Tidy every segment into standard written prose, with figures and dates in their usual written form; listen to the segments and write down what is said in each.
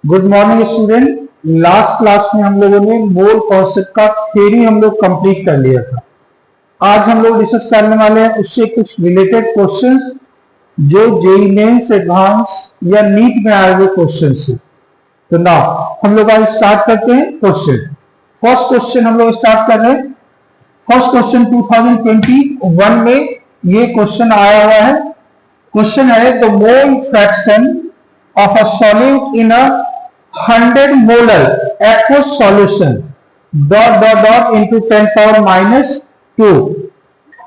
Good morning student. Last class में हम लोगों ने मोल कॉन्सेप्ट का थ्योरी हम लोग कंप्लीट कर लिया था। आज हम लोग डिस्कस करने वाले हैं उससे कुछ रिलेटेड क्वेश्चन जो जेईई मेंस एडवांस या नीट में आए हुए क्वेश्चन है। तो ना हम लोग आज स्टार्ट करते हैं क्वेश्चन। फर्स्ट क्वेश्चन हम लोग स्टार्ट कर रहे हैं। फर्स्ट क्वेश्चन 2021 में ये क्वेश्चन आया हुआ है। क्वेश्चन है the mole fraction of a solute in a 100 molar aqueous solution into 10 power minus 2।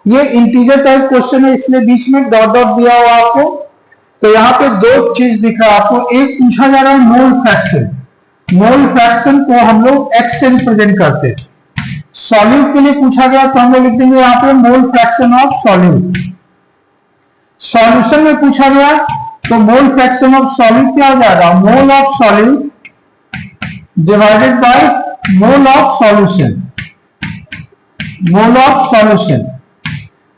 ये इंटीजर टाइप क्वेश्चन है, इसलिए बीच में डॉट डॉट दिया हुआ आपको। तो यहाँ पे दो चीज दिख रहा है आपको। एक पूछा जा रहा है मोल फ्रैक्शन। मोल फ्रैक्शन को हम लोग एक्स से रिप्रेजेंट करते हैं। सॉल्यूट के लिए पूछा गया तो हम लोग लिख देंगे यहाँ पे मोल फ्रैक्शन ऑफ सॉल्यूट। सॉल्यूशन में पूछा गया तो मोल फ्रैक्शन ऑफ सॉल्यूट क्या हो जाएगा? Mole of solute divided by mole of solution. Mole of solution.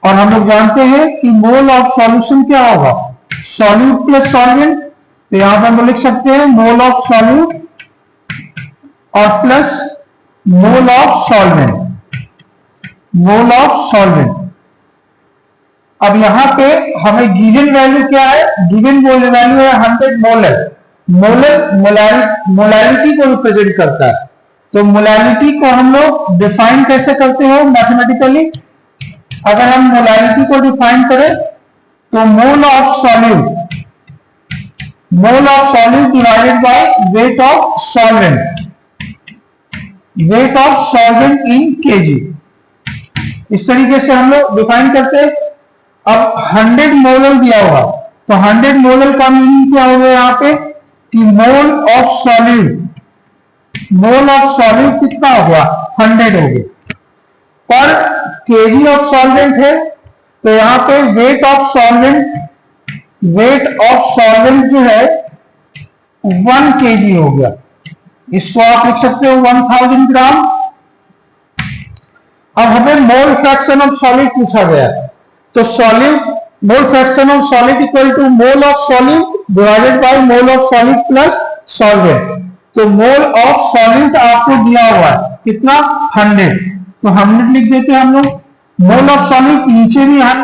और हम लोग जानते हैं कि मोल ऑफ सॉल्यूशन क्या होगा? Solute plus solvent. तो यहां पर हम लिख सकते हैं मोल ऑफ सॉल्यूट और plus mole of solvent. Mole of solvent. अब यहां पे हमें गिवन वैल्यू क्या है? गिवन वैल्यू है 100 मोलर। मोलर मोलैरिटी को रिप्रेजेंट करता है। तो मोलैरिटी को हम लोग डिफाइन कैसे करते हो मैथमेटिकली? अगर हम मोलैरिटी को डिफाइन करें तो mole of solute divided by weight of solvent. Weight of solvent in KG. इस तरीके से हम लोग डिफाइन करते हैं। अब 100 मोलर दिया होगा तो 100 मोलर का मीनिंग क्या हो गया यहाँ पे कि मोल ऑफ सॉल्यूट कितना हो गया? 100 हो गया। पर केजी ऑफ सॉल्वेंट है तो यहाँ पे वेट ऑफ सॉल्वेंट जो है 1 केजी हो गया। इसको आप लिख सकते हो 1000 ग्राम। अब हमें मोल फ्रैक्शन ऑफ सॉलिड पूछा गया है तो mole fraction of solid equal to mole of solid divided by mole of solid plus solvent. तो मोल ऑफ सॉलिड आपको दिया हुआ है कितना? 100। तो 100 लिख देते हैं हम लोग। मोल ऑफ सॉलिड नीचे भी है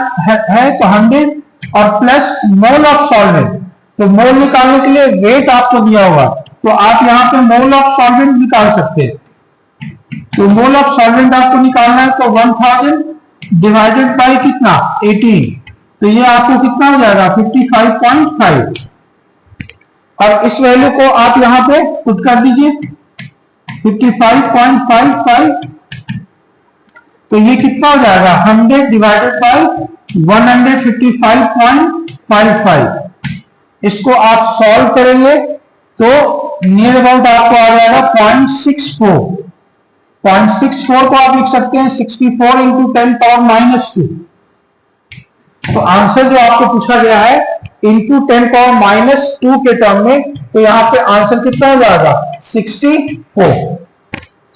तो 100 और प्लस मोल ऑफ सॉल्वेंट। तो मोल निकालने के लिए वेट आपको दिया हुआ तो आप यहाँ पे मोल ऑफ सॉल्वेंट निकाल सकते हैं। तो मोल ऑफ सॉल्वेंट आपको निकालना है तो 1000 डिवाइडेड बाय कितना? 18। तो ये आपको कितना हो जाएगा? 55.5। और इस वैल्यू को आप यहां पे पुट कर दीजिए 55.55। तो ये कितना हो जाएगा? 100 डिवाइडेड बाय 155.55। इसको आप सॉल्व करेंगे तो नियर अबाउट आपको आ जाएगा 0.64। 0.64 को आप लिख सकते हैं 64 इंटू 10 पावर माइनस 2। तो आंसर जो आपको पूछा गया है इंटू 10 पावर माइनस 2 के टर्म में, तो यहां पे आंसर कितना हो जाएगा? 64।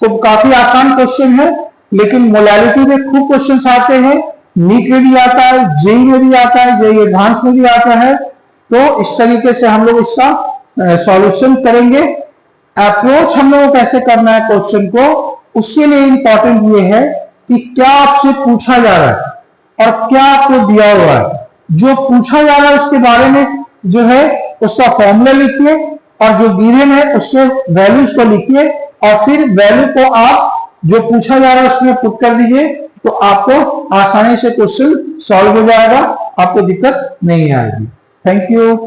तो काफी आसान क्वेश्चन है, लेकिन मोलैरिटी में खूब क्वेश्चन आते हैं। नीट में भी आता है, जेईई में भी आता है, जेईई एडवांस में भी आता है। तो इस तरीके से हम लोग इसका सॉल्यूशन करेंगे। अप्रोच हम लोग कैसे करना है क्वेश्चन को, उसके लिए इंपॉर्टेंट ये है कि क्या आपसे पूछा जा रहा है और क्या आपको दिया हुआ है। जो पूछा जा रहा है उसके बारे में जो है उसका फॉर्मूला लिखिए और जो गिवन है उसके वैल्यूज को लिखिए और फिर वैल्यू को आप जो पूछा जा रहा है उसमें पुट कर दीजिए। तो आपको आसानी से क्वेश्चन सॉल्व हो जाएगा, आपको दिक्कत नहीं आएगी। Thank you.